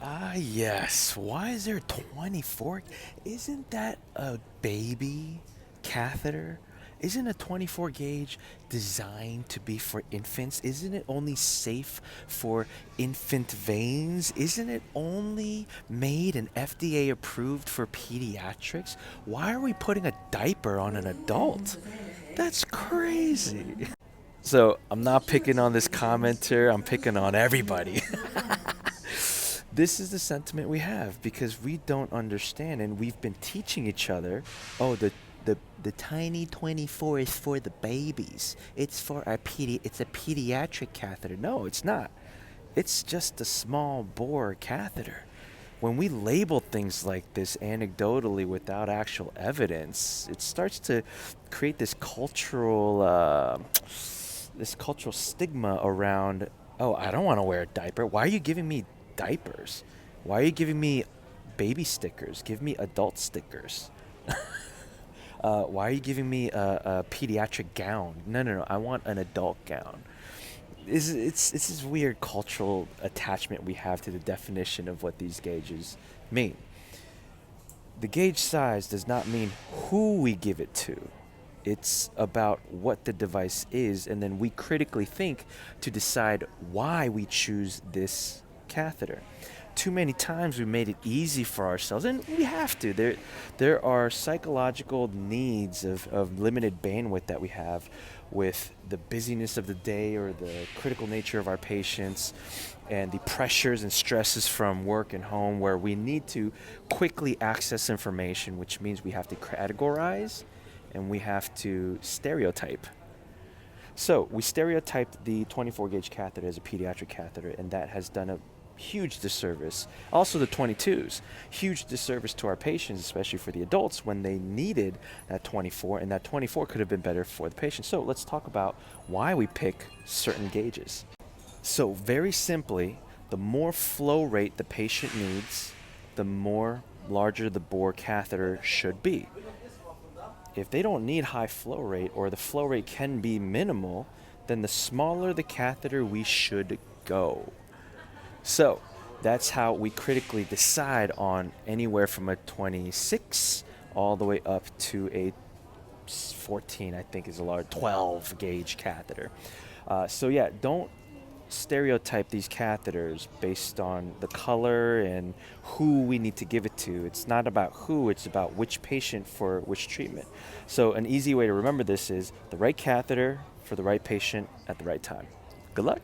Ah, yes. Why is there 24? Isn't that a baby catheter? Isn't a 24 gauge designed to be for infants? Isn't it only safe for infant veins? Isn't it only made and FDA approved for pediatrics? Why are we putting a diaper on an adult? That's crazy. So I'm not picking on this commenter, I'm picking on everybody. This is the sentiment we have because we don't understand and we've been teaching each other, oh, the tiny 24 is for the babies. It's for it's a pediatric catheter. No, it's not. It's just a small bore catheter. When we label things like this anecdotally without actual evidence, it starts to create this cultural stigma around, oh, I don't want to wear a diaper. Why are you giving me diapers? Why are you giving me baby stickers? Give me adult stickers. Why are you giving me a pediatric gown? No, no, no. I want an adult gown. It's this weird cultural attachment we have to the definition of what these gauges mean. The gauge size does not mean who we give it to. It's about what the device is, and then we critically think to decide why we choose this catheter. Too many times we made it easy for ourselves, and we have to. There are psychological needs of limited bandwidth that we have with the busyness of the day or the critical nature of our patients and the pressures and stresses from work and home where we need to quickly access information, which means we have to categorize and we have to stereotype. So we stereotyped the 24 gauge catheter as a pediatric catheter, and that has done a huge disservice. Also, the 22s, huge disservice to our patients, especially for the adults when they needed that 24, and that 24 could have been better for the patient. So let's talk about why we pick certain gauges. So very simply, the more flow rate the patient needs, the more larger the bore catheter should be. If they don't need high flow rate or the flow rate can be minimal, then the smaller the catheter we should go. So that's how we critically decide on anywhere from a 26 all the way up to a 14, I think is a large 12 gauge catheter. So yeah, don't stereotype these catheters based on the color and who we need to give it to. It's not about who, it's about which patient for which treatment. So an easy way to remember this is the right catheter for the right patient at the right time. Good luck.